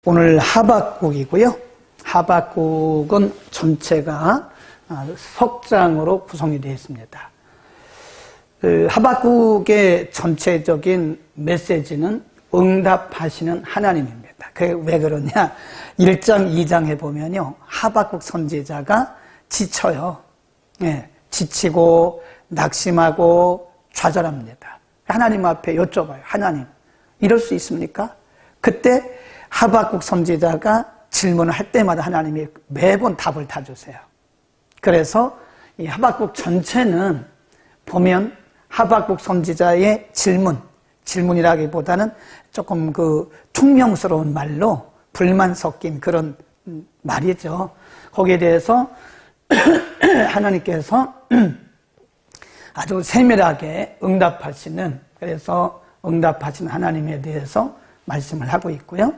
오늘 하박국이고요. 하박국은 전체가 석장으로 구성이 되어 있습니다. 하박국의 전체적인 메시지는 응답하시는 하나님입니다. 그게 왜 그러냐? 1장, 2장에 보면요. 하박국 선지자가 지쳐요. 예, 지치고 낙심하고 좌절합니다. 하나님 앞에 여쭤봐요. 하나님, 이럴 수 있습니까? 그때 하박국 선지자가 질문을 할 때마다 하나님이 매번 답을 다 주세요. 그래서 이 하박국 전체는 보면 하박국 선지자의 질문이라기보다는 조금 퉁명스러운 말로 불만 섞인 그런 말이죠. 거기에 대해서 하나님께서 아주 세밀하게 그래서 응답하신 하나님에 대해서 말씀을 하고 있고요.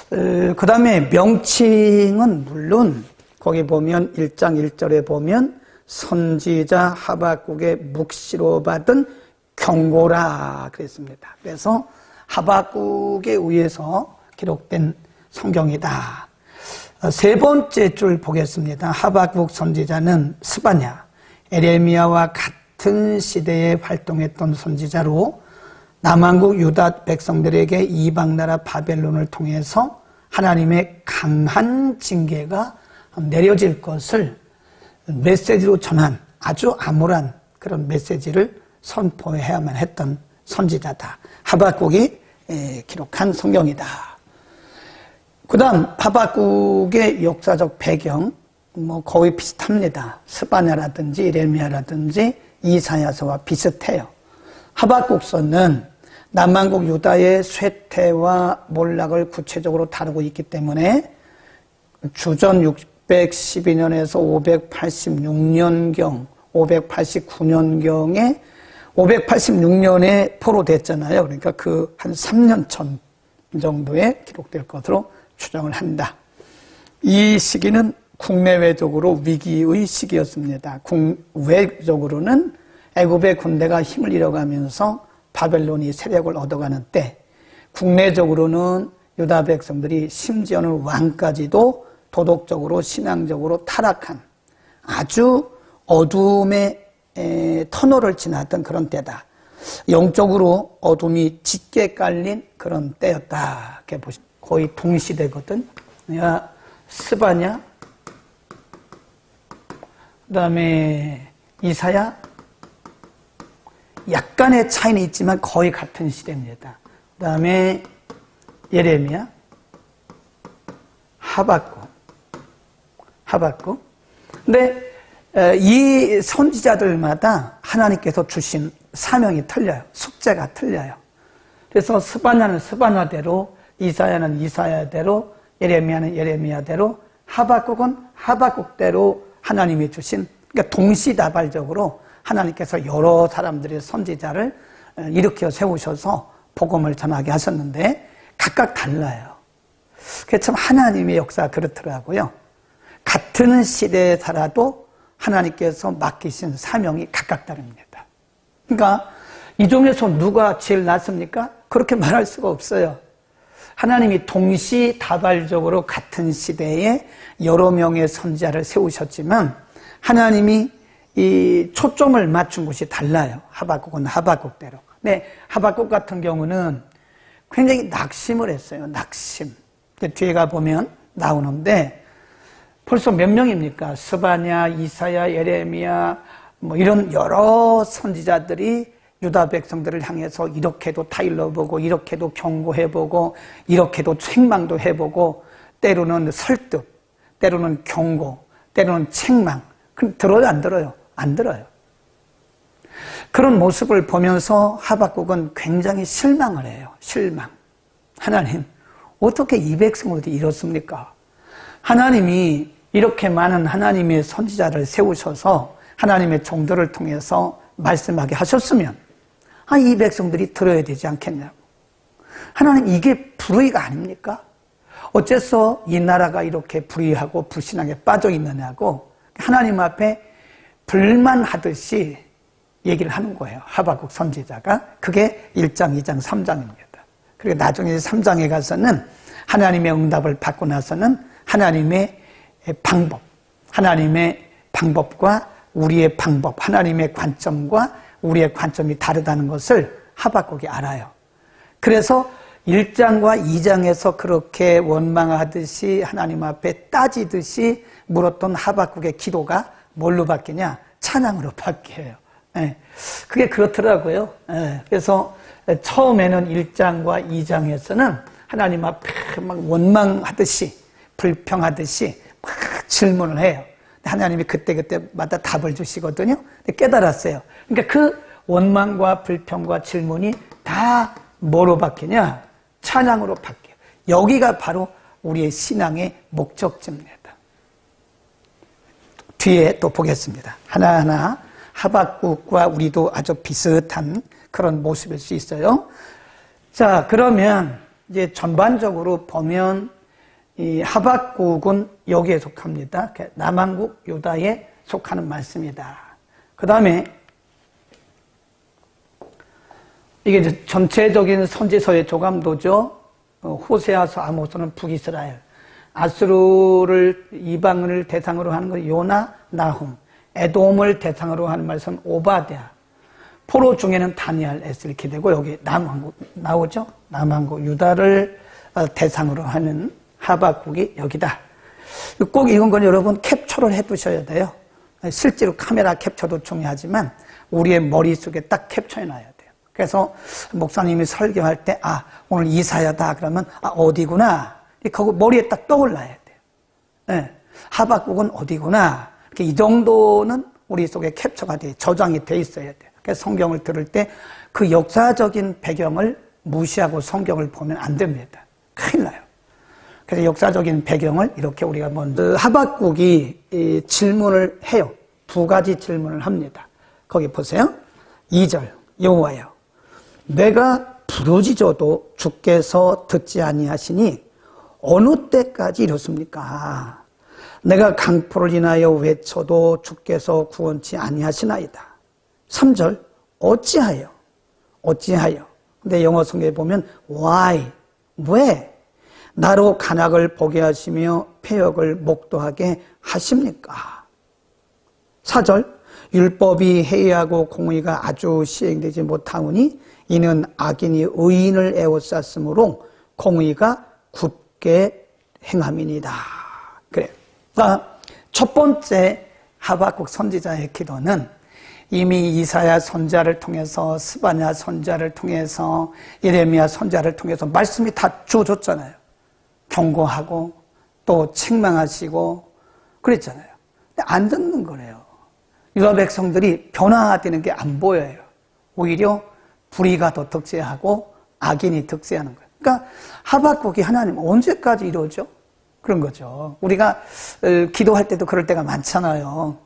그 다음에 명칭은 물론 거기 보면 1장 1절에 보면 선지자 하박국의 묵시로 받은 경고라 그랬습니다. 그래서 하박국에 의해서 기록된 성경이다. 세 번째 줄 보겠습니다. 하박국 선지자는 스바냐, 에레미야와 같은 시대에 활동했던 선지자로 남한국 유다 백성들에게 이방나라 바벨론을 통해서 하나님의 강한 징계가 내려질 것을 메시지로 전한 아주 암울한 그런 메시지를 선포해야만 했던 선지자다. 하박국이 기록한 성경이다. 그 다음 하박국의 역사적 배경 거의 비슷합니다. 스바냐라든지 에레미야라든지 이사야서와 비슷해요. 하박국서는 남한국 유다의 쇠퇴와 몰락을 구체적으로 다루고 있기 때문에 주전 612년에서 586년경, 589년경에 586년에 포로됐잖아요. 그러니까 한 3년 전 정도에 기록될 것으로 추정을 한다. 이 시기는 국내외적으로 위기의 시기였습니다. 국외적으로는 애굽의 군대가 힘을 잃어가면서 바벨론이 세력을 얻어가는 때, 국내적으로는 유다 백성들이 심지어는 왕까지도 도덕적으로 신앙적으로 타락한 아주 어둠의 터널을 지났던 그런 때다. 영적으로 어둠이 짙게 깔린 그런 때였다. 거의 동시대거든. 스바냐, 그 다음에 이사야, 약간의 차이는 있지만 거의 같은 시대입니다. 그 다음에 예레미야, 하박국. 근데 이 선지자들마다 하나님께서 주신 사명이 틀려요. 숙제가 틀려요. 그래서 스바냐는 스바냐대로, 이사야는 이사야대로, 예레미야는 예레미야대로, 하박국은 하박국대로 하나님이 주신, 그러니까 동시다발적으로 하나님께서 여러 사람들의 선지자를 일으켜 세우셔서 복음을 전하게 하셨는데 각각 달라요. 그게 참 하나님의 역사가 그렇더라고요. 같은 시대에 살아도 하나님께서 맡기신 사명이 각각 다릅니다. 그러니까 이 중에서 누가 제일 낫습니까? 그렇게 말할 수가 없어요. 하나님이 동시다발적으로 같은 시대에 여러 명의 선지자를 세우셨지만 하나님이 이 초점을 맞춘 곳이 달라요. 하박국은 하박국대로. 근데 하박국 같은 경우는 굉장히 낙심을 했어요. 낙심. 뒤에 가보면 나오는데 벌써 몇 명입니까? 스바냐, 이사야, 예레미야 이런 여러 선지자들이 유다 백성들을 향해서 이렇게도 타일러보고 이렇게도 경고해보고 이렇게도 책망도 해보고 때로는 설득, 때로는 경고, 때로는 책망. 그럼 들어요? 안 들어요? 안 들어요. 그런 모습을 보면서 하박국은 굉장히 실망을 해요. 실망. 하나님, 어떻게 이 백성을 이렇습니까? 하나님이 이렇게 많은 하나님의 선지자를 세우셔서 하나님의 종들을 통해서 말씀하게 하셨으면 이 백성들이 들어야 되지 않겠냐고. 하나님, 이게 불의가 아닙니까? 어째서 이 나라가 이렇게 불의하고 불신앙에 빠져 있느냐고 하나님 앞에 불만하듯이 얘기를 하는 거예요. 하박국 선지자가. 그게 1장, 2장, 3장입니다. 그리고 나중에 3장에 가서는 하나님의 응답을 받고 나서는 하나님의 방법과 우리의 방법, 하나님의 관점과 우리의 관점이 다르다는 것을 하박국이 알아요. 그래서 1장과 2장에서 그렇게 원망하듯이 하나님 앞에 따지듯이 물었던 하박국의 기도가 뭘로 바뀌냐? 찬양으로 바뀌어요. 그게 그렇더라고요. 그래서 처음에는 1장과 2장에서는 하나님 앞에 막 원망하듯이 불평하듯이 막 질문을 해요. 하나님이 그때마다 답을 주시거든요. 깨달았어요. 그러니까 그 원망과 불평과 질문이 다 뭐로 바뀌냐? 찬양으로 바뀌어요. 여기가 바로 우리의 신앙의 목적지입니다. 뒤에 또 보겠습니다. 하나하나 하박국과 우리도 아주 비슷한 그런 모습일 수 있어요. 자, 그러면 이제 전반적으로 보면 이 하박국은 여기에 속합니다. 남한국 유다에 속하는 말씀이다. 그 다음에 이게 이제 전체적인 선지서의 조감도죠. 호세아서 아모스는 북이스라엘, 아수르를 이방을 대상으로 하는 건 요나, 나훔, 에돔을 대상으로 하는 말씀 오바댜, 포로 중에는 다니엘, 에스겔이 되고 여기 남한국 나오죠. 남한국 유다를 대상으로 하는 하박국이 여기다. 꼭 이건 건 여러분 캡처를 해두셔야 돼요. 실제로 카메라 캡처도 중요하지만 우리의 머릿속에 딱 캡처해놔야 돼요. 그래서 목사님이 설교할 때 오늘 이사야다 그러면 어디구나 그거 머리에 딱 떠올라야 돼요. 하박국은 어디구나 이렇게 이 정도는 우리 속에 캡처가 돼 저장이 돼 있어야 돼요. 그래서 성경을 들을 때 그 역사적인 배경을 무시하고 성경을 보면 안 됩니다. 큰일 나요. 그래서 역사적인 배경을 이렇게 우리가 먼저 하박국이 질문을 해요. 두 가지 질문을 합니다. 거기 보세요. 2절 여호와여 내가 부르짖어도 주께서 듣지 아니하시니 어느 때까지 이렇습니까? 내가 강포를 인하여 외쳐도 주께서 구원치 아니하시나이다. 3절 어찌하여 근데 영어 성경에 보면 why 왜 나로 간악을 보게 하시며 패역을 목도하게 하십니까? 4절 율법이 해이하고 공의가 아주 시행되지 못하오니 이는 악인이 의인을 에워쌌으므로 공의가 굽게 행함이니이다. 그래요. 그러니까 첫 번째 하박국 선지자의 기도는 이미 이사야 선지자를 통해서 스바냐 선지자를 통해서 예레미야 선지자를 통해서 말씀이 다 주어졌잖아요. 경고하고 또 책망하시고 그랬잖아요. 근데 안 듣는 거래요. 유다 백성들이 변화되는 게 안 보여요. 오히려 불의가 더 득세하고 악인이 득세하는 거예요. 그러니까 하박국이 하나님 언제까지 이러죠? 그런 거죠. 우리가 기도할 때도 그럴 때가 많잖아요.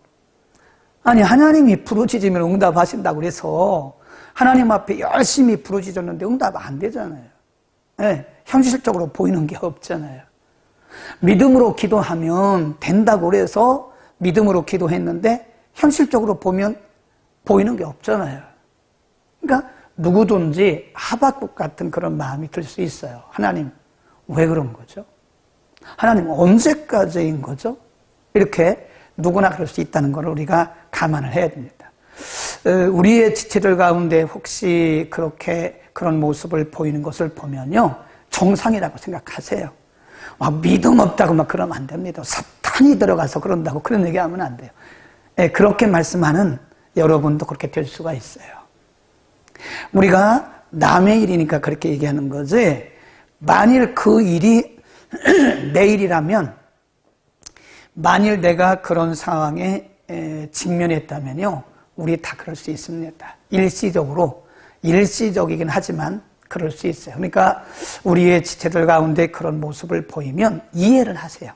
아니 하나님이 부르짖으면 응답하신다고 그래서 하나님 앞에 열심히 부르짖었는데 응답 안 되잖아요. 현실적으로 보이는 게 없잖아요. 믿음으로 기도하면 된다고 그래서 믿음으로 기도했는데 현실적으로 보면 보이는 게 없잖아요. 그러니까 누구든지 하박국 같은 그런 마음이 들 수 있어요. 하나님 왜 그런 거죠? 하나님 언제까지인 거죠? 이렇게 누구나 그럴 수 있다는 걸 우리가 감안을 해야 됩니다. 우리의 지체들 가운데 혹시 그렇게 그런 모습을 보이는 것을 보면요 정상이라고 생각하세요. 믿음 없다고 막 그러면 안 됩니다. 사탄이 들어가서 그런다고 그런 얘기하면 안 돼요. 그렇게 말씀하는 여러분도 그렇게 될 수가 있어요. 우리가 남의 일이니까 그렇게 얘기하는 거지 만일 그 일이 내 일이라면 만일 내가 그런 상황에 직면했다면요 우리 다 그럴 수 있습니다. 일시적이긴 하지만 그럴 수 있어요. 그러니까 우리의 지체들 가운데 그런 모습을 보이면 이해를 하세요.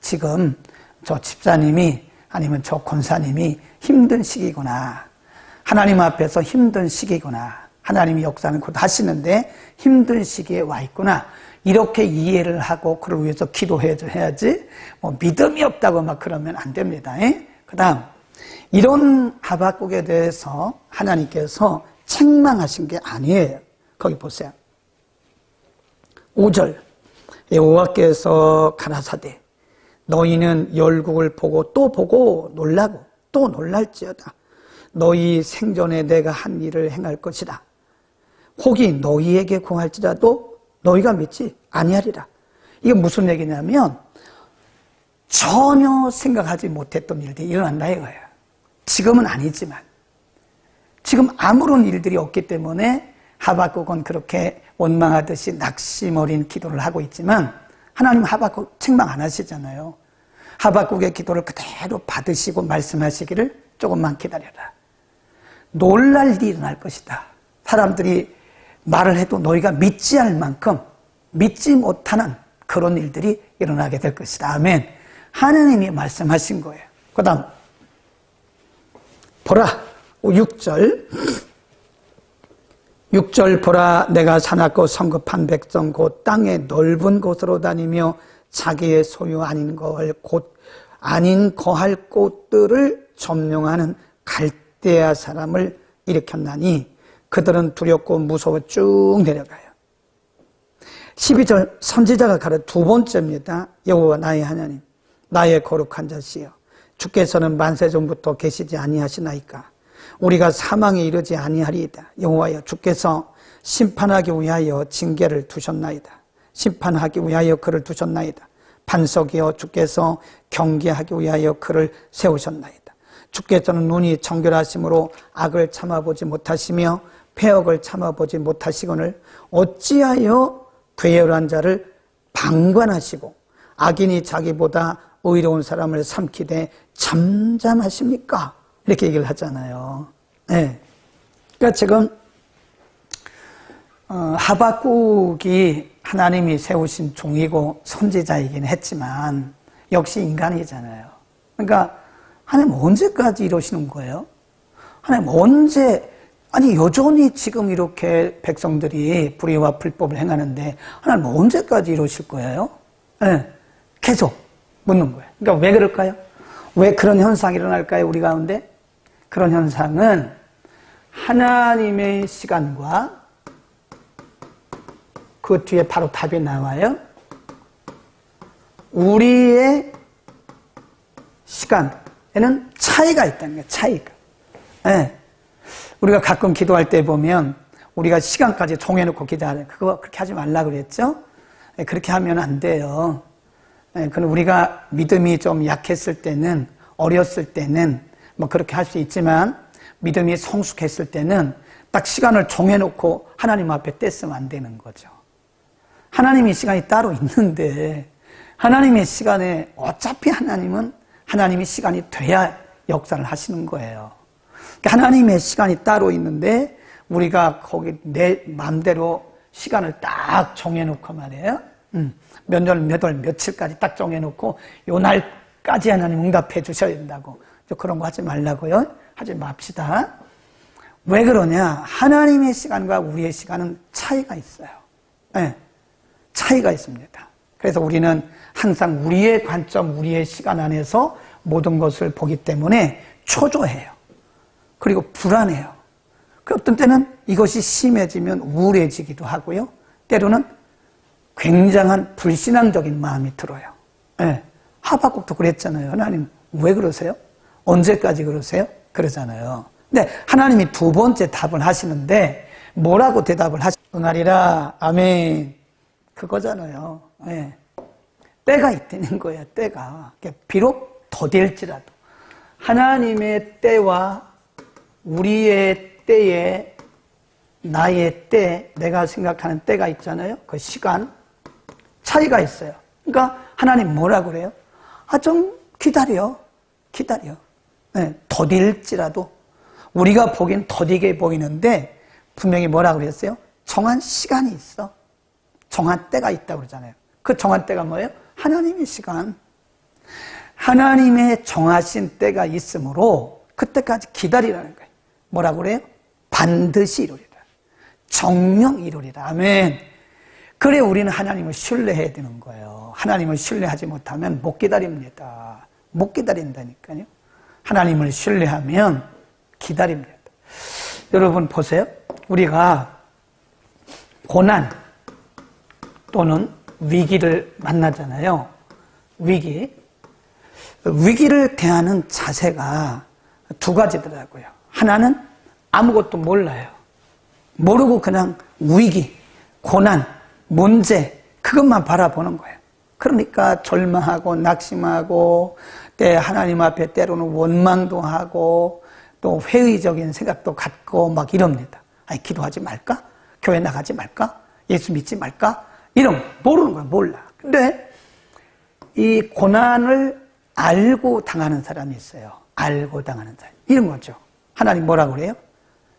지금 저 집사님이 아니면 저 권사님이 힘든 시기구나. 하나님 앞에서 힘든 시기구나. 하나님이 역사는 곧 하시는데 힘든 시기에 와 있구나. 이렇게 이해를 하고 그를 위해서 기도해야지 믿음이 없다고 막 그러면 안 됩니다. 그 다음 이런 하박국에 대해서 하나님께서 책망하신 게 아니에요. 거기 보세요. 5절 여호와께서 가라사대 너희는 열국을 보고 또 놀라고 또 놀랄지어다. 너희 생전에 내가 한 일을 행할 것이다. 혹이 너희에게 구할지라도 너희가 믿지 아니하리라. 이게 무슨 얘기냐면 전혀 생각하지 못했던 일들이 일어난다 이거예요. 지금은 아니지만 지금 아무런 일들이 없기 때문에 하박국은 그렇게 원망하듯이 낙심어린 기도를 하고 있지만 하나님 하박국 책망 안 하시잖아요. 하박국의 기도를 그대로 받으시고 말씀하시기를 조금만 기다려라. 놀랄 일이 일어날 것이다. 사람들이 말을 해도 너희가 믿지 않을 만큼 믿지 못하는 그런 일들이 일어나게 될 것이다. 아멘. 하나님이 말씀하신 거예요. 그 다음 보라 6절 보라 내가 사납고 성급한 백성 곧 땅의 넓은 곳으로 다니며 자기의 소유 아닌 거할 곳들을 점령하는 갈대아 사람을 일으켰나니 그들은 두렵고 무서워 쭉 내려가요. 12절 선지자가 가르 두 번째입니다. 여호와 나의 하나님 나의 거룩한 자시여 주께서는 만세 전부터 계시지 아니하시나이까 우리가 사망에 이르지 아니하리이다. 여호와여 주께서 심판하기 위하여 징계를 두셨나이다. 심판하기 위하여 그를 두셨나이다. 반석이여 주께서 경계하기 위하여 그를 세우셨나이다. 주께서는 눈이 정결하심으로 악을 참아보지 못하시며 폐역을 참아보지 못하시거늘 어찌하여 괴열한 자를 방관하시고 악인이 자기보다 의로운 사람을 삼키되 잠잠하십니까? 이렇게 얘기를 하잖아요. 네. 그러니까 지금 하박국이 하나님이 세우신 종이고 선지자이긴 했지만 역시 인간이잖아요. 그러니까 하나님 언제까지 이러시는 거예요? 하나님 아니 여전히 지금 이렇게 백성들이 불의와 불법을 행하는데 하나님 언제까지 이러실 거예요? 네. 계속 묻는 거예요. 그러니까 왜 그럴까요? 왜 그런 현상이 일어날까요? 우리 가운데? 그런 현상은 하나님의 시간과 그 뒤에 바로 답이 나와요. 우리의 시간에는 차이가 있다는 거예요. 차이가. 네. 우리가 가끔 기도할 때 보면 우리가 시간까지 정해놓고 기도하는 그거 그렇게 하지 말라 그랬죠? 네, 그렇게 하면 안 돼요. 네, 그건 우리가 믿음이 좀 약했을 때는 어렸을 때는 뭐 그렇게 할 수 있지만 믿음이 성숙했을 때는 딱 시간을 정해놓고 하나님 앞에 떼쓰면 안 되는 거죠. 하나님의 시간이 따로 있는데 하나님의 시간에 어차피 하나님은 하나님의 시간이 돼야 역사를 하시는 거예요. 그러니까 하나님의 시간이 따로 있는데 우리가 거기 내 마음대로 시간을 딱 정해놓고 말이에요. 몇 월, 몇 월, 며칠까지 딱 정해놓고 요 날까지 하나님 응답해 주셔야 된다고. 그런 거 하지 말라고요. 하지 맙시다. 왜 그러냐? 하나님의 시간과 우리의 시간은 차이가 있어요. 네, 차이가 있습니다. 그래서 우리는 항상 우리의 관점, 우리의 시간 안에서 모든 것을 보기 때문에 초조해요. 그리고 불안해요. 어떤 때는 이것이 심해지면 우울해지기도 하고요. 때로는 굉장한 불신앙적인 마음이 들어요. 네, 하박국도 그랬잖아요. 하나님 왜 그러세요? 언제까지 그러세요? 그러잖아요. 근데 하나님이 두 번째 답을 하시는데 뭐라고 대답을 응하리라. 아멘. 그거잖아요. 네. 때가 있다는 거예요. 때가. 비록 더딜지라도 하나님의 때와 우리의 때에 나의 때, 내가 생각하는 때가 있잖아요. 그 시간 차이가 있어요. 그러니까 하나님 뭐라 그래요? 좀 기다려. 네, 더딜지라도 우리가 보기엔 더디게 보이는데 분명히 뭐라 그랬어요? 정한 시간이 있어. 정한 때가 있다고 그러잖아요. 그 정한 때가 뭐예요? 하나님의 시간. 하나님의 정하신 때가 있으므로 그때까지 기다리라는 거예요. 뭐라고 그래요? 반드시 이루리라. 정령 이루리라. 아멘. 그래 우리는 하나님을 신뢰해야 되는 거예요. 하나님을 신뢰하지 못하면 못 기다립니다. 못 기다린다니까요. 하나님을 신뢰하면 기다립니다. 여러분 보세요. 우리가 고난 또는 위기를 만나잖아요. 위기를 대하는 자세가 두 가지더라고요. 하나는 아무것도 몰라요. 모르고 그냥 위기, 고난, 문제 그것만 바라보는 거예요. 그러니까 절망하고 낙심하고 때 하나님 앞에 때로는 원망도 하고 또 회의적인 생각도 갖고 막 이럽니다. 아니 기도하지 말까? 교회 나가지 말까? 예수 믿지 말까? 이런 모르는 거야. 몰라. 근데 이 고난을 알고 당하는 사람이 있어요. 알고 당하는 사람. 이런 거죠. 하나님 뭐라고 그래요?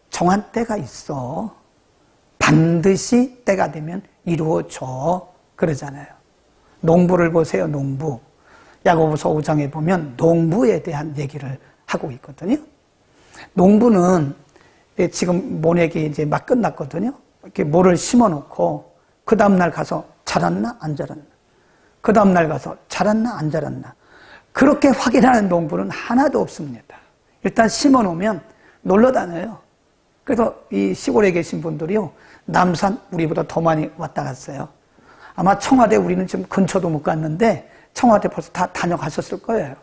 정한 때가 있어. 반드시 때가 되면 이루어져. 그러잖아요. 농부를 보세요. 농부. 야고보서 5장에 보면 농부에 대한 얘기를 하고 있거든요. 농부는 지금 모내기 이제 막 끝났거든요. 이렇게 모를 심어 놓고 그 다음날 가서 자랐나 안 자랐나, 그 다음날 가서 자랐나 안 자랐나 그렇게 확인하는 농부는 하나도 없습니다. 일단 심어 놓으면 놀러 다녀요. 그래서 이 시골에 계신 분들이요, 남산 우리보다 더 많이 왔다 갔어요. 아마 청와대 우리는 지금 근처도 못 갔는데 청와대 벌써 다 다녀가셨을 거예요.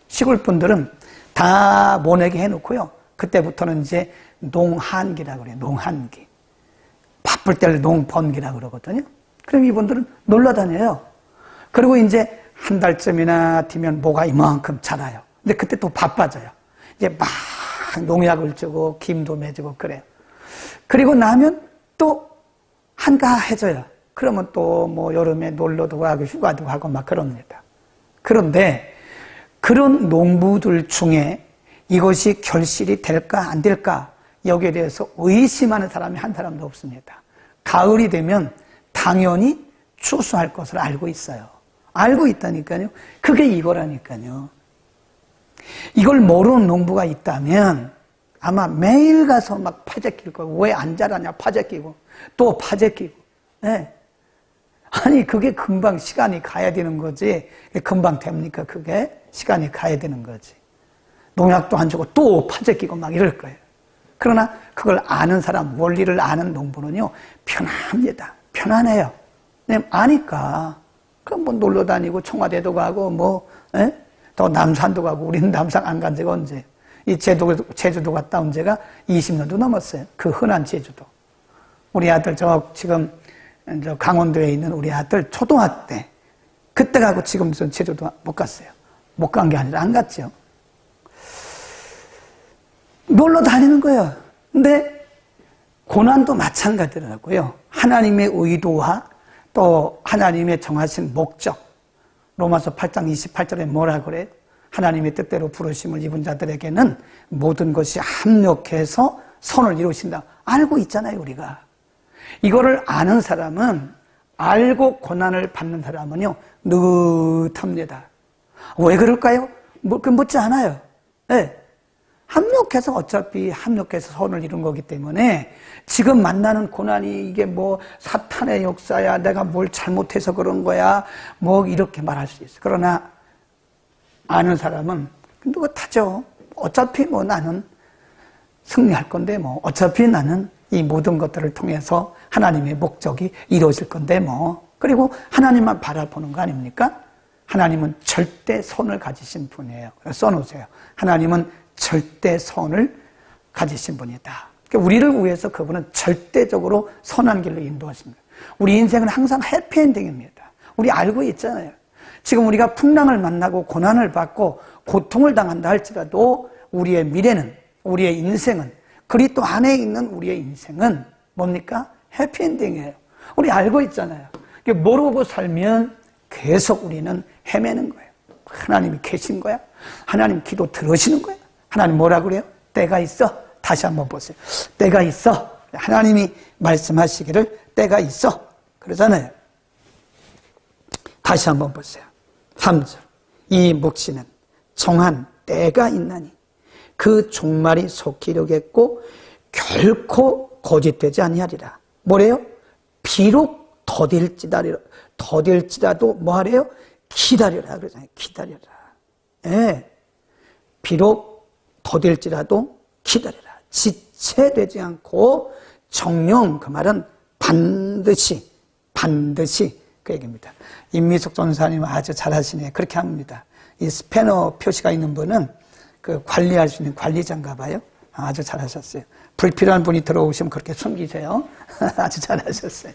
시골 분들은 다 모내기 해놓고요. 그때부터는 이제 농한기라고 그래요. 농한기. 바쁠 때를 농번기라고 그러거든요. 그럼 이분들은 놀러 다녀요. 그리고 이제 한 달쯤이나 뒤면 뭐가 이만큼 자라요. 근데 그때 또 바빠져요. 이제 막 농약을 주고 김도 매주고 그래요. 그리고 나면 또 한가해져요. 그러면 또 뭐 여름에 놀러도 가고 휴가도 가고 막 그럽니다. 그런데 그런 농부들 중에 이것이 결실이 될까 안 될까 여기에 대해서 의심하는 사람이 한 사람도 없습니다. 가을이 되면 당연히 추수할 것을 알고 있어요. 알고 있다니까요. 그게 이거라니까요. 이걸 모르는 농부가 있다면 아마 매일 가서 막 파재 낄 거고, 왜 안 자라냐 파재 끼고 또 파재 끼고. 네. 아니 그게 금방 시간이 가야 되는 거지. 금방 됩니까? 그게 시간이 가야 되는 거지. 농약도 안 주고 또 파재 끼고 막 이럴 거예요. 그러나 그걸 아는 사람, 원리를 아는 농부는요 편합니다. 편안해요. 네, 아니까. 그럼 뭐 놀러 다니고 청와대도 가고 뭐 더 남산도 가고. 우리는 남산 안 간 지가 언제? 이 제주도 갔다 온 지가 20년도 넘었어요. 그 흔한 제주도. 우리 아들 지금 저 강원도에 있는 우리 아들 초등학교 때 그때 가고 지금 전 제주도 못 갔어요. 못 간 게 아니라 안 갔죠. 놀러 다니는 거예요. 근데 고난도 마찬가지더라고요. 하나님의 의도와 또 하나님의 정하신 목적. 로마서 8장 28절에 뭐라 그래요? 하나님의 뜻대로 부르심을 입은 자들에게는 모든 것이 합력해서 선을 이루신다. 알고 있잖아요, 우리가. 이거를 아는 사람은, 알고 고난을 받는 사람은요 느긋합니다. 왜 그럴까요? 묻지 않아요. 네. 합력해서 어차피 합력해서 선을 이룬 거기 때문에 지금 만나는 고난이 이게 뭐 사탄의 역사야, 내가 뭘 잘못해서 그런 거야, 뭐 이렇게 말할 수 있어. 그러나 아는 사람은 느긋하죠. 어차피 뭐 나는 승리할 건데 뭐 어차피 나는 이 모든 것들을 통해서 하나님의 목적이 이루어질 건데 뭐. 그리고 하나님만 바라보는 거 아닙니까? 하나님은 절대 선을 가지신 분이에요. 써놓으세요. 하나님은 절대 선을 가지신 분이다. 그러니까 우리를 위해서 그분은 절대적으로 선한 길로 인도하십니다. 우리 인생은 항상 해피엔딩입니다. 우리 알고 있잖아요. 지금 우리가 풍랑을 만나고 고난을 받고 고통을 당한다 할지라도 우리의 미래는, 우리의 인생은, 그리스도 안에 있는 우리의 인생은 뭡니까? 해피엔딩이에요. 우리 알고 있잖아요. 모르고 살면 계속 우리는 헤매는 거예요. 하나님이 계신 거야? 하나님 기도 들으시는 거야? 하나님 뭐라 그래요? 때가 있어. 다시 한번 보세요. 때가 있어. 하나님이 말씀하시기를 때가 있어. 그러잖아요. 다시 한번 보세요. 3절. 이 묵시는 정한 때가 있나니 그 종말이 속히 이르겠고 결코 거짓되지 아니하리라. 뭐래요? 비록 더딜지라도 뭐하래요? 기다려라 그러잖아요. 기다려라. 예. 비록 더딜지라도 기다려라. 지체되지 않고 정령, 그 말은 반드시 그 얘기입니다. 임미숙 전사님 아주 잘하시네. 그렇게 합니다. 이 스패너 표시가 있는 분은 그 관리할 수 있는 관리자인가 봐요. 아주 잘하셨어요. 불필요한 분이 들어오시면 그렇게 숨기세요. 아주 잘하셨어요.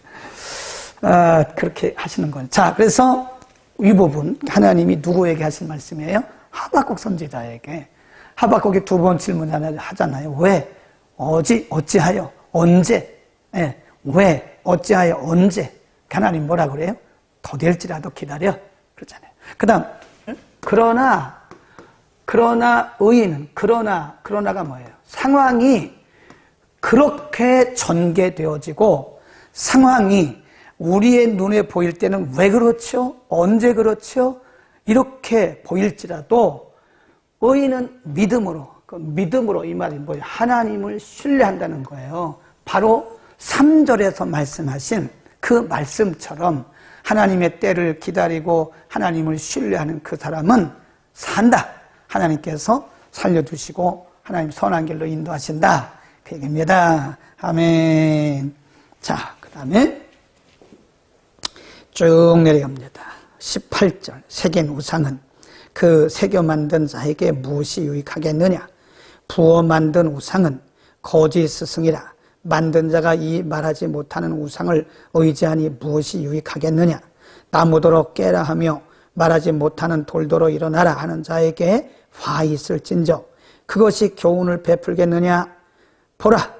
그렇게 하시는 거예요. 자, 그래서 이 부분 하나님이 누구에게 하신 말씀이에요? 하박국 선지자에게. 하박국이 두 번 질문하잖아요. 왜? 어찌하여? 언제? 예, 왜? 어찌하여? 언제? 하나님 뭐라 그래요? 더딜지라도 기다려. 그러잖아요. 그 다음, 그러나 의인은, 그러나가 뭐예요? 상황이 그렇게 전개되어지고 상황이 우리의 눈에 보일 때는 왜 그렇죠? 언제 그렇죠? 이렇게 보일지라도 의인은 믿음으로 이 말이 뭐예요? 하나님을 신뢰한다는 거예요. 바로 3절에서 말씀하신 그 말씀처럼 하나님의 때를 기다리고 하나님을 신뢰하는 그 사람은 산다. 하나님께서 살려두시고 하나님 선한 길로 인도하신다. 그 얘기입니다. 아멘. 자, 그 다음에 쭉 내려갑니다. 18절. 새긴 우상은 그 새겨 만든 자에게 무엇이 유익하겠느냐? 부어 만든 우상은 거짓 스승이라. 만든 자가 이 말하지 못하는 우상을 의지하니 무엇이 유익하겠느냐? 나무도로 깨라 하며 말하지 못하는 돌도로 일어나라 하는 자에게 화 있을진저 그것이 교훈을 베풀겠느냐? 보라,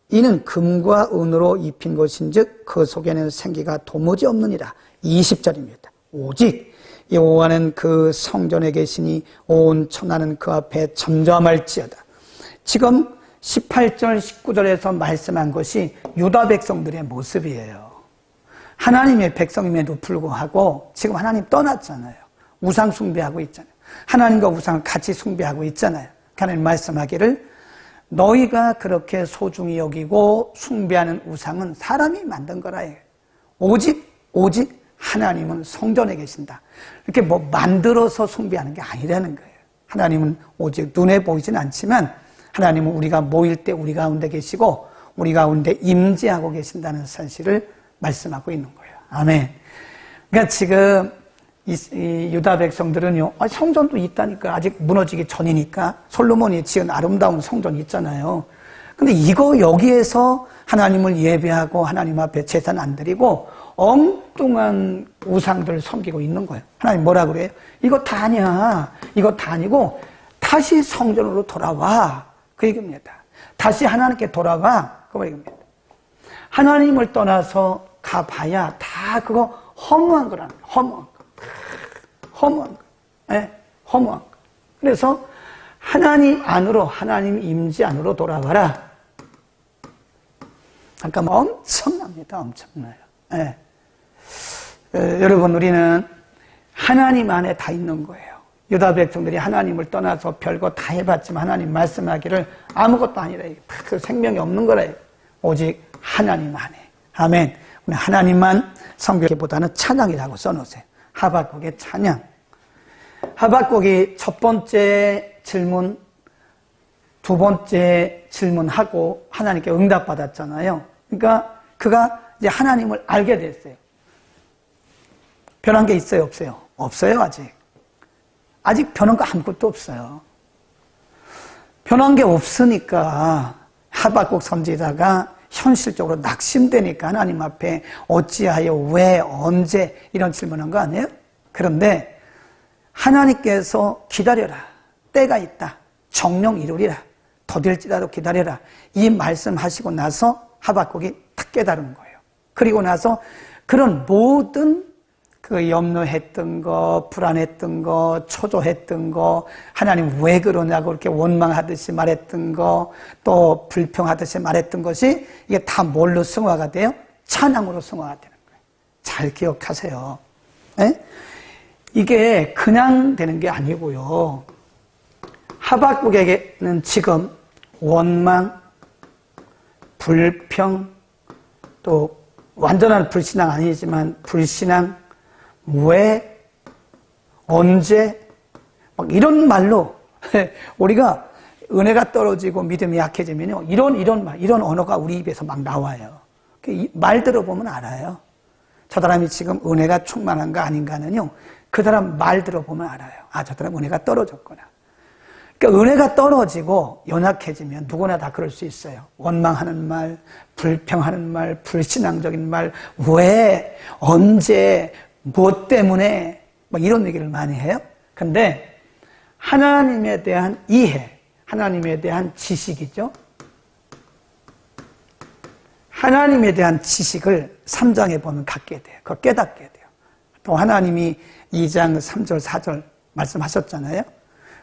이는 금과 은으로 입힌 것인즉 그 속에는 생기가 도무지 없느니라. 20절입니다. 오직 여호와는 그 성전에 계시니 온 천하는 그 앞에 잠잠할지어다. 지금 18절 19절에서 말씀한 것이 유다 백성들의 모습이에요. 하나님의 백성임에도 불구하고 지금 하나님 떠났잖아요. 우상 숭배하고 있잖아요. 하나님과 우상을 같이 숭배하고 있잖아요. 하나님 말씀하기를 너희가 그렇게 소중히 여기고 숭배하는 우상은 사람이 만든 거라 해요. 오직 하나님은 성전에 계신다. 이렇게 뭐 만들어서 숭배하는 게 아니라는 거예요. 하나님은 오직 눈에 보이진 않지만 하나님은 우리가 모일 때 우리 가운데 계시고 우리 가운데 임재하고 계신다는 사실을 말씀하고 있는 거예요. 아멘. 그러니까 지금 이 유다 백성들은요, 성전도 있다니까. 아직 무너지기 전이니까. 솔로몬이 지은 아름다운 성전이 있잖아요. 근데 여기에서 하나님을 예배하고 하나님 앞에 제사 안 드리고 엉뚱한 우상들을 섬기고 있는 거예요. 하나님 뭐라 그래요? 이거 다 아니야. 이거 다 아니고 다시 성전으로 돌아와. 그 얘기입니다. 다시 하나님께 돌아와. 그 얘기입니다. 하나님을 떠나서 가봐야 다 그거 허무한 거라는 거예요. 허무한 거. 네, 허무한 거. 그래서 하나님 안으로, 하나님 임재 안으로 돌아가라. 아까 엄청납니다. 엄청나요. 네. 여러분, 우리는 하나님 안에 다 있는 거예요. 유다 백성들이 하나님을 떠나서 별거 다 해봤지만 하나님 말씀하기를 아무것도 아니라 그 생명이 없는 거라. 오직 하나님 안에. 아멘. 우리 하나님만 성경보다는 찬양이라고 써놓으세요. 하박국의 찬양. 하박국이 첫 번째 질문, 두 번째 질문하고 하나님께 응답받았잖아요. 그러니까 그가 이제 하나님을 알게 됐어요. 변한 게 있어요, 없어요? 없어요, 아직. 아직 변한 거 아무것도 없어요. 변한 게 없으니까 하박국 선지자가 현실적으로 낙심되니까 하나님 앞에 어찌하여, 왜, 언제 이런 질문한 거 아니에요? 그런데 하나님께서 기다려라. 때가 있다. 정령 이루리라. 더딜지라도 기다려라. 이 말씀하시고 나서 하박국이 탁 깨달은 거예요. 그리고 나서 그런 모든 그 염려했던 거, 불안했던 거, 초조했던 거, 하나님 왜 그러냐고 이렇게 원망하듯이 말했던 거, 또 불평하듯이 말했던 것이 이게 다 뭘로 승화가 돼요? 찬양으로 승화가 되는 거예요. 잘 기억하세요. 네? 이게 그냥 되는 게 아니고요. 하박국에게는 지금 원망, 불평, 또 완전한 불신앙 아니지만 불신앙, 왜, 언제, 막 이런 말로 우리가 은혜가 떨어지고 믿음이 약해지면요, 이런 말, 이런 언어가 우리 입에서 막 나와요. 말 들어보면 알아요. 저 사람이 지금 은혜가 충만한가 아닌가는요, 그 사람 말 들어보면 알아요. 아, 저 사람 은혜가 떨어졌구나. 그러니까 은혜가 떨어지고 연약해지면 누구나 다 그럴 수 있어요. 원망하는 말, 불평하는 말, 불신앙적인 말, 왜, 언제, 무엇 때문에, 뭐 이런 얘기를 많이 해요. 근데 하나님에 대한 이해, 하나님에 대한 지식이죠. 하나님에 대한 지식을 3장에 보면 갖게 돼요. 그걸 깨닫게 돼요. 또 하나님이 2장 3절 4절 말씀하셨잖아요.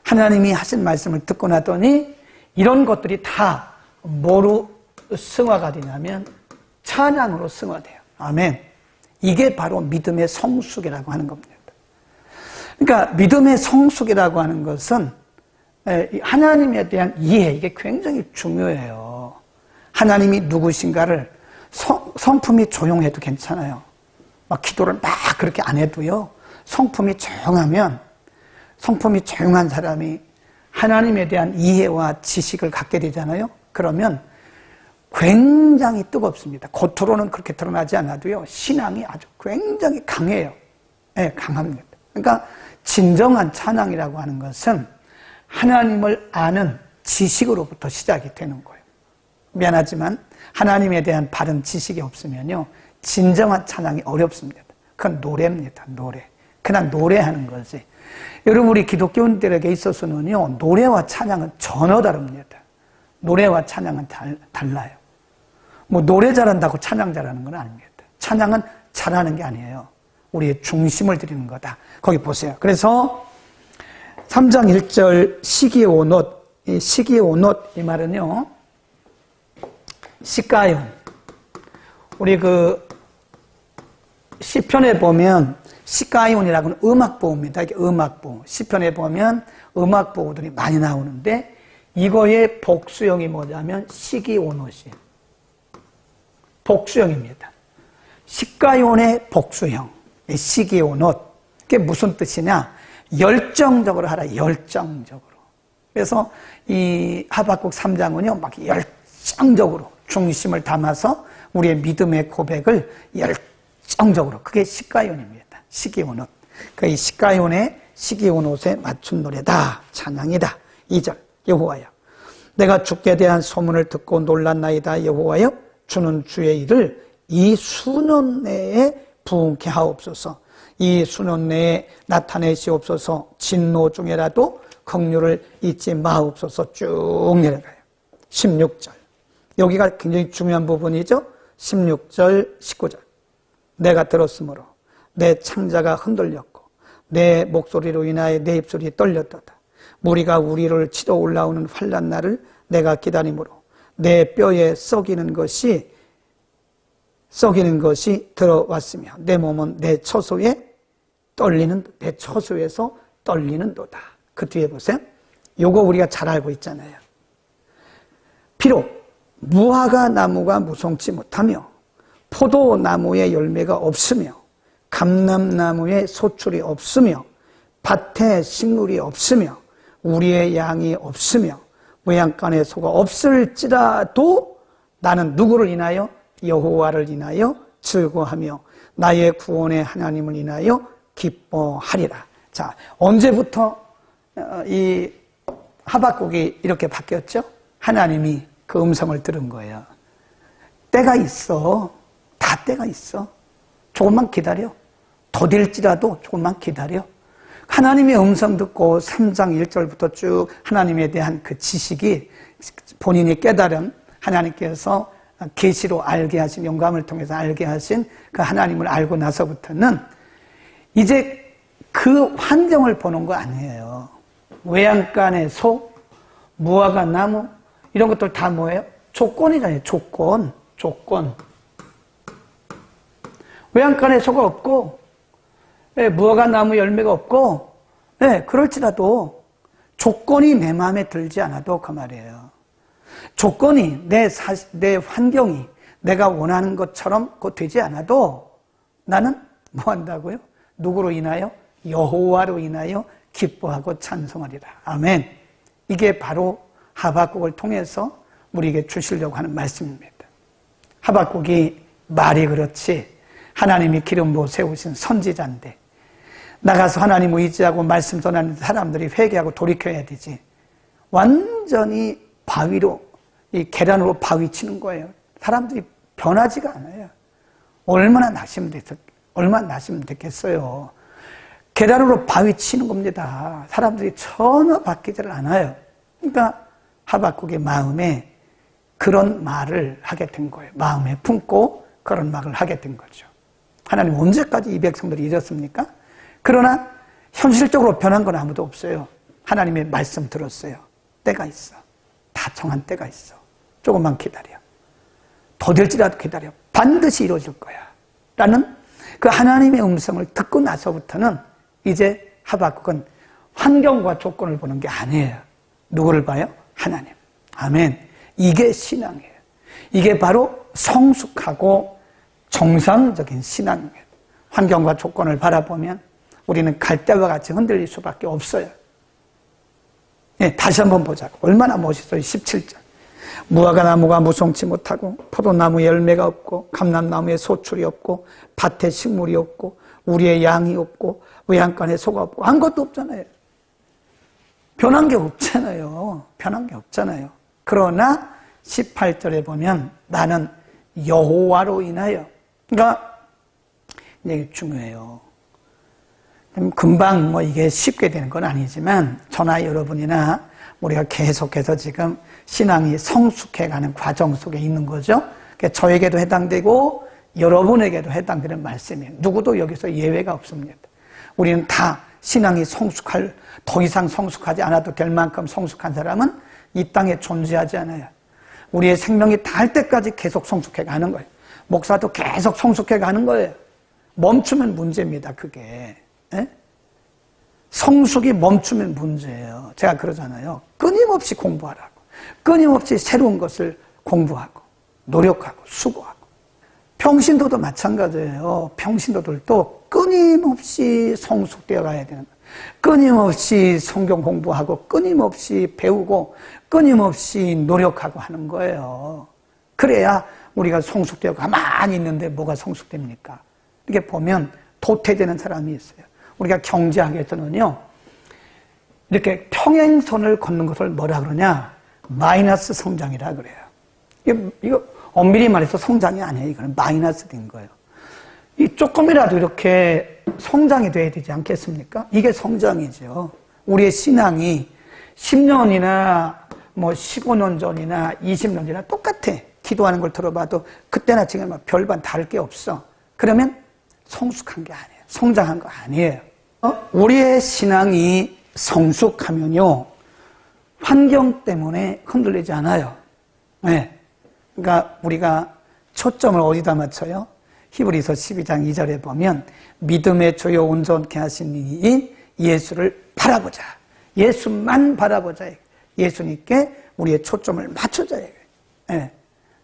하나님이 하신 말씀을 듣고 나더니 이런 것들이 다 뭐로 승화가 되냐면 찬양으로 승화돼요. 아멘. 이게 바로 믿음의 성숙이라고 하는 겁니다. 그러니까 믿음의 성숙이라고 하는 것은 하나님에 대한 이해, 이게 굉장히 중요해요. 하나님이 누구신가를 성품이 조용해도 괜찮아요. 막 기도를 막 그렇게 안 해도요. 성품이 조용하면, 성품이 조용한 사람이 하나님에 대한 이해와 지식을 갖게 되잖아요. 그러면 굉장히 뜨겁습니다. 겉으로는 그렇게 드러나지 않아도요. 신앙이 아주 굉장히 강해요. 네, 강합니다. 그러니까 진정한 찬양이라고 하는 것은 하나님을 아는 지식으로부터 시작이 되는 거예요. 미안하지만 하나님에 대한 바른 지식이 없으면요, 진정한 찬양이 어렵습니다. 그건 노래입니다. 노래. 그냥 노래하는 거지. 여러분, 우리 기독교인들에게 있어서는요, 노래와 찬양은 전혀 다릅니다. 노래와 찬양은 달라요. 뭐 노래 잘한다고 찬양 잘하는 건 아닙니다. 찬양은 잘하는 게 아니에요. 우리의 중심을 드리는 거다. 거기 보세요. 그래서 3장 1절 시기의 온옷, 이 시기의 온옷, 이 말은요, 시가용. 우리 그 시편에 보면 시가용이라고는 음악보호입니다. 이게 음악보호. 시편에 보면 음악보호들이 많이 나오는데 이거의 복수형이 뭐냐면 시기온옷이에요. 복수형입니다. 시가용의 복수형. 시기온옷. 그게 무슨 뜻이냐? 열정적으로 하라. 열정적으로. 그래서 이 하박국 3장은요, 막 열정적으로 중심을 담아서 우리의 믿음의 고백을 열정적으로, 그게 시가온입니다. 시기온옷. 그 이 시가온의 시기온옷에 맞춘 노래다. 찬양이다. 2절. 여호와여, 내가 주께 대한 소문을 듣고 놀랐나이다. 여호와여, 주는 주의 일을 이 수년 내에 부응케 하옵소서. 이 수년 내에 나타내시옵소서. 진노 중에라도 긍휼을 잊지 마옵소서. 쭉 내려가요. 16절. 여기가 굉장히 중요한 부분이죠. 16절, 19절. 내가 들었으므로 내 창자가 흔들렸고 내 목소리로 인하여 내 입술이 떨렸도다. 무리가 우리를 치러 올라오는 환난 날을 내가 기다림으로 내 뼈에 썩이는 것이 들어왔으며 내 몸은 내 처소에서 떨리는도다. 그 뒤에 보세요. 요거 우리가 잘 알고 있잖아요. 비록 무화과 나무가 무성치 못하며 포도나무에 열매가 없으며 감람나무에 소출이 없으며 밭에 식물이 없으며 우리의 양이 없으며 외양간에 소가 없을지라도 나는 누구를 인하여? 여호와를 인하여 즐거워하며 나의 구원의 하나님을 인하여 기뻐하리라. 자, 언제부터 이 하박국이 이렇게 바뀌었죠? 하나님이 그 음성을 들은 거예요. 때가 있어. 다 때가 있어. 조금만 기다려. 더딜지라도 조금만 기다려. 하나님의 음성 듣고 3장 1절부터 쭉 하나님에 대한 그 지식이 본인이 깨달은 하나님께서 계시로 알게 하신, 영감을 통해서 알게 하신 그 하나님을 알고 나서부터는 이제 그 환경을 보는 거 아니에요. 외양간의 소, 무화과 나무 이런 것들 다 뭐예요? 조건이잖아요. 조건. 외양간에 소가 없고 무화과 나무 열매가 없고 그럴지라도 조건이 내 마음에 들지 않아도 그 말이에요. 조건이 내 환경이 내가 원하는 것처럼 되지 않아도 나는 뭐 한다고요? 누구로 인하여? 여호와로 인하여 기뻐하고 찬송하리라. 아멘. 이게 바로 하박국을 통해서 우리에게 주시려고 하는 말씀입니다. 하박국이 말이 그렇지 하나님이 기름 부어 세우신 선지자인데 나가서 하나님 의지하고 말씀 전하는 사람들이 회개하고 돌이켜야 되지. 완전히 바위로, 이 계란으로 바위 치는 거예요. 사람들이 변하지가 않아요. 얼마나 나시면 됐겠어요. 계란으로 바위 치는 겁니다. 사람들이 전혀 바뀌지를 않아요. 그러니까 하박국의 마음에 그런 말을 하게 된 거예요. 마음에 품고 그런 말을 하게 된 거죠. 하나님 언제까지 이 백성들이 이렇습니까? 그러나 현실적으로 변한 건 아무도 없어요. 하나님의 말씀 들었어요. 때가 있어. 다 정한 때가 있어. 조금만 기다려. 더딜지라도 기다려. 반드시 이루어질 거야. 라는 그 하나님의 음성을 듣고 나서부터는 이제 하박국은 환경과 조건을 보는 게 아니에요. 누구를 봐요? 하나님. 아멘. 이게 신앙이에요. 이게 바로 성숙하고 정상적인 신앙이에요. 환경과 조건을 바라보면 우리는 갈대와 같이 흔들릴 수밖에 없어요. 네, 다시 한번 보자고. 얼마나 멋있어요. 17절. 무화과 나무가 무성치 못하고 포도나무에 열매가 없고 감람나무에 소출이 없고 밭에 식물이 없고 우리의 양이 없고 외양간에 소가 없고 아무것도 없잖아요. 변한 게 없잖아요. 변한 게 없잖아요. 그러나 18절에 보면 나는 여호와로 인하여, 그러니까 이게 중요해요. 금방 이게 쉽게 되는 건 아니지만 저나 여러분이나 우리가 계속해서 지금 신앙이 성숙해가는 과정 속에 있는 거죠. 저에게도 해당되고 여러분에게도 해당되는 말씀이에요. 누구도 여기서 예외가 없습니다. 우리는 다 신앙이 더 이상 성숙하지 않아도 될 만큼 성숙한 사람은 이 땅에 존재하지 않아요. 우리의 생명이 닿을 때까지 계속 성숙해가는 거예요. 목사도 계속 성숙해가는 거예요. 멈추면 문제입니다, 그게. 에? 성숙이 멈추면 문제예요. 제가 그러잖아요. 끊임없이 공부하라고. 끊임없이 새로운 것을 공부하고 노력하고 수고하고. 평신도도 마찬가지예요. 평신도들도 끊임없이 성숙되어 가야 되는 거예요. 끊임없이 성경 공부하고 끊임없이 배우고 끊임없이 노력하고 하는 거예요. 그래야 우리가 성숙되어 가만히 있는데 뭐가 성숙됩니까? 이렇게 보면 도태되는 사람이 있어요. 우리가 경제학에서는요, 이렇게 평행선을 걷는 것을 뭐라 그러냐? 마이너스 성장이라 그래요. 이거 엄밀히 말해서 성장이 아니에요. 이거는 마이너스 된 거예요. 이 조금이라도 이렇게 성장이 돼야 되지 않겠습니까? 이게 성장이죠. 우리의 신앙이 10년이나 15년 전이나 20년 전이나 똑같아. 기도하는 걸 들어봐도 그때나 지금 별반 다를 게 없어. 그러면 성숙한 게 아니에요. 성장한 거 아니에요. 우리의 신앙이 성숙하면요, 환경 때문에 흔들리지 않아요. 네. 그러니까 우리가 초점을 어디다 맞춰요? 히브리서 12장 2절에 보면 믿음의 주요 온전케 하신 이인 예수를 바라보자. 예수만 바라보자. 예수님께 우리의 초점을 맞추자. 네.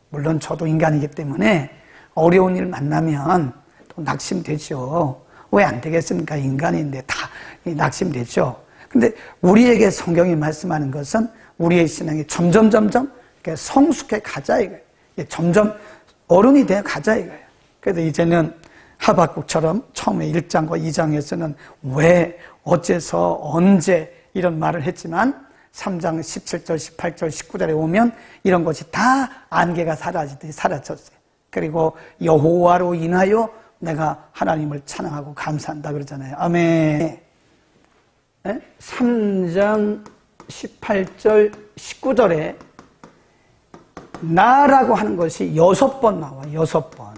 물론 저도 인간이기 때문에 어려운 일 만나면 또 낙심되죠. 왜 안 되겠습니까? 인간인데 다 낙심되죠. 근데 우리에게 성경이 말씀하는 것은 우리의 신앙이 점점 성숙해 가자 이거예요. 점점 어른이 되어 가자 이거예요. 그래서 이제는 하박국처럼 처음에 1장과 2장에서는 왜, 어째서, 언제 이런 말을 했지만 3장 17절, 18절, 19절에 오면 이런 것이 다 안개가 사라지듯이 사라졌어요. 그리고 여호와로 인하여 내가 하나님을 찬양하고 감사한다 그러잖아요. 아멘. 3장 18절, 19절에 나라고 하는 것이 6번 나와요. 6번.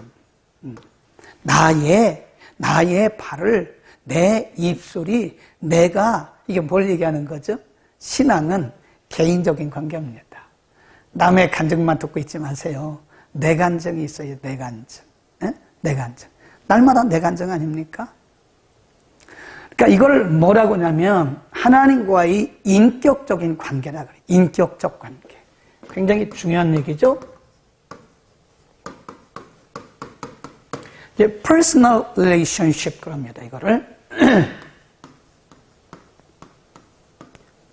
나의 발을, 내 입술이, 내가, 이게 뭘 얘기하는 거죠? 신앙은 개인적인 관계입니다. 남의 간증만 듣고 있지 마세요. 내 간증이 있어요. 내 간증. 내 간증. 날마다 내 간증 아닙니까? 그러니까 이걸 뭐라고 하냐면 하나님과의 인격적인 관계라 그래요. 인격적 관계. 굉장히 중요한 얘기죠. 이제 personal relationship 그럽니다. 이거를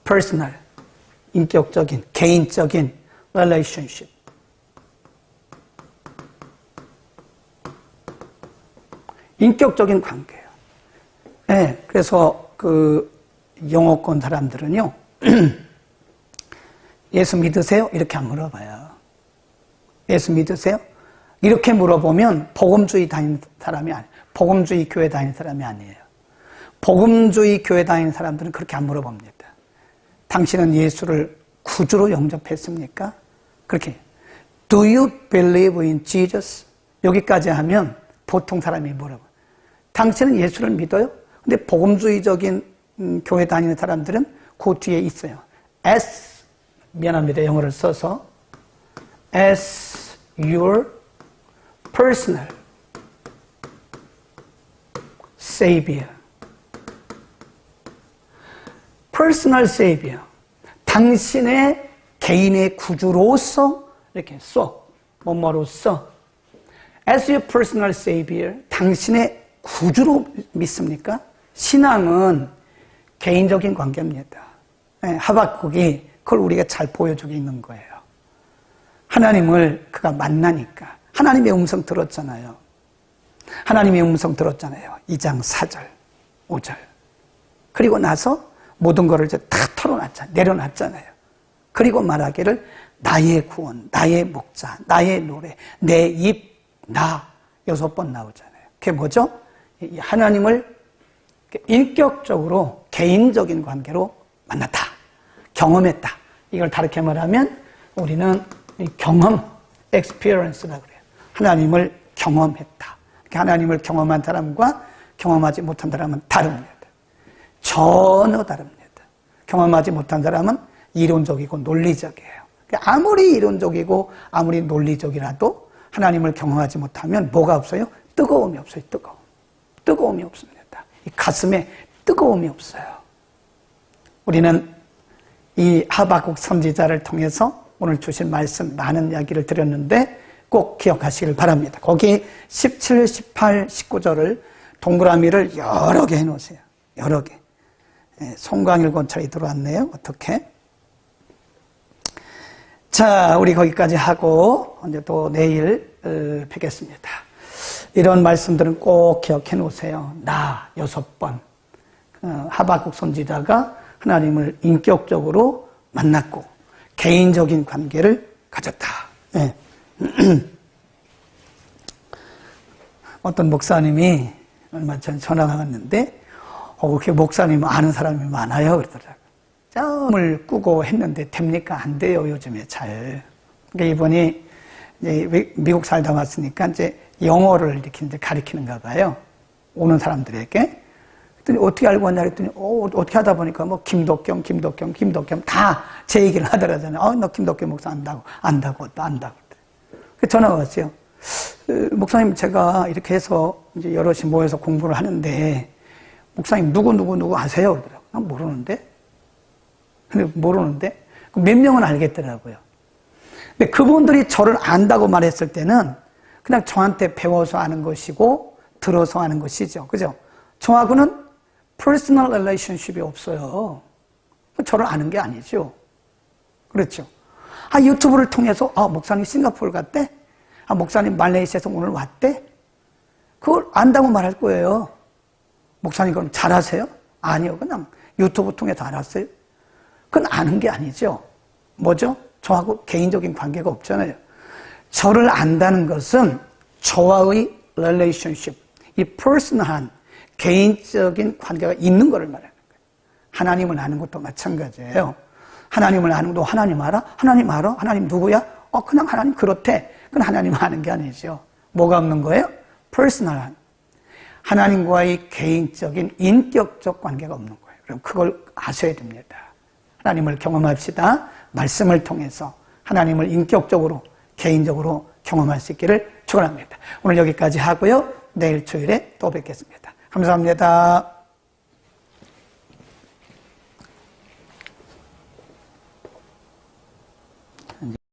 personal, 인격적인, 개인적인 relationship. 인격적인 관계예요. 네, 그래서 그 영어권 사람들은요, 예수 믿으세요? 이렇게 안 물어봐요. 예수 믿으세요? 이렇게 물어보면 복음주의 다니는 사람이 아니에요. 복음주의 교회 다니는 사람이 아니에요. 복음주의 교회 다니는 사람들은 그렇게 안 물어봅니다. 당신은 예수를 구주로 영접했습니까? 그렇게. Do you believe in Jesus? 여기까지 하면 보통 사람이 물어봐요. 당신은 예수를 믿어요? 근데 복음주의적인 교회 다니는 사람들은 그 뒤에 있어요. As, 미안합니다. 영어를 써서. As your personal savior. personal savior. 당신의 개인의 구주로서 이렇게 뭐뭐로서 as your personal savior. 당신의 구주로 믿습니까? 신앙은 개인적인 관계입니다. 하박국이 그걸 우리가 잘 보여주고 있는 거예요. 하나님을 그가 만나니까 하나님의 음성 들었잖아요. 하나님의 음성 들었잖아요. 2장 4절, 5절. 그리고 나서 모든 것을 이제 다 내려놨잖아요. 그리고 말하기를 나의 구원, 나의 목자, 나의 노래, 내 입, 나 6번 나오잖아요. 그게 뭐죠? 하나님을 인격적으로 개인적인 관계로 만났다. 경험했다. 이걸 다르게 말하면 우리는 경험, experience라고 그래요. 하나님을 경험했다. 하나님을 경험한 사람과 경험하지 못한 사람은 다릅니다. 전혀 다릅니다. 경험하지 못한 사람은 이론적이고 논리적이에요. 아무리 이론적이고 아무리 논리적이라도 하나님을 경험하지 못하면 뭐가 없어요? 뜨거움이 없어요. 뜨거움이 없습니다. 이 가슴에 뜨거움이 없어요. 우리는 이 하박국 선지자를 통해서 오늘 주신 말씀 많은 이야기를 드렸는데 꼭 기억하시길 바랍니다. 거기 17, 18, 19절을 동그라미를 여러 개 해놓으세요. 여러 개. 송광일 권찰이 들어왔네요. 어떻게? 자, 우리 거기까지 하고 이제 또 내일 뵙겠습니다. 이런 말씀들은 꼭 기억해 놓으세요. 나 6번. 하박국 선지자가 하나님을 인격적으로 만났고 개인적인 관계를 가졌다. 네. 어떤 목사님이 얼마 전에 전화가 왔는데 그렇게 목사님 아는 사람이 많아요 그러더라고요. 꿈을 꾸고 했는데 됩니까? 안 돼요 요즘에 잘. 그러니까 이분이 이제 미국 살다 왔으니까 이제 영어를 이렇게 이제 가르치는가 봐요. 오는 사람들에게. 그랬더니 어떻게 알고 왔냐 그랬더니 어떻게 하다 보니까 뭐 김덕겸 다 제 얘기를 하더라잖아요. 너 김덕겸 목사 안다고. 그 전화가 왔어요. 목사님 제가 이렇게 해서 이제 여럿이 모여서 공부를 하는데 목사님 누구 아세요? 그러더라고요. 난 모르는데. 근데 모르는데 몇 명은 알겠더라고요. 근데 그분들이 저를 안다고 말했을 때는 그냥 저한테 배워서 아는 것이고 들어서 아는 것이죠. 그죠? 저하고는 퍼스널 릴레이션십이 없어요. 저를 아는 게 아니죠. 그렇죠? 유튜브를 통해서 목사님 싱가포르 갔대? 목사님 말레이시아에서 오늘 왔대? 그걸 안다고 말할 거예요. 목사님 그럼 잘하세요? 아니요. 그냥 유튜브 통해서 알았어요. 그건 아는 게 아니죠. 뭐죠? 저하고 개인적인 관계가 없잖아요. 저를 안다는 것은 저와의 relationship, 이 personal한 개인적인 관계가 있는 것을 말하는 거예요. 하나님을 아는 것도 마찬가지예요. 하나님을 아는 것도 하나님 알아? 하나님 알아? 하나님 누구야? 그냥 하나님 그렇대. 그건 하나님 아는 게 아니죠. 뭐가 없는 거예요? personal한. 하나님과의 개인적인 인격적 관계가 없는 거예요. 그럼 그걸 아셔야 됩니다. 하나님을 경험합시다. 말씀을 통해서 하나님을 인격적으로 개인적으로 경험할 수 있기를 축원합니다. 오늘 여기까지 하고요. 내일 주일에 또 뵙겠습니다. 감사합니다.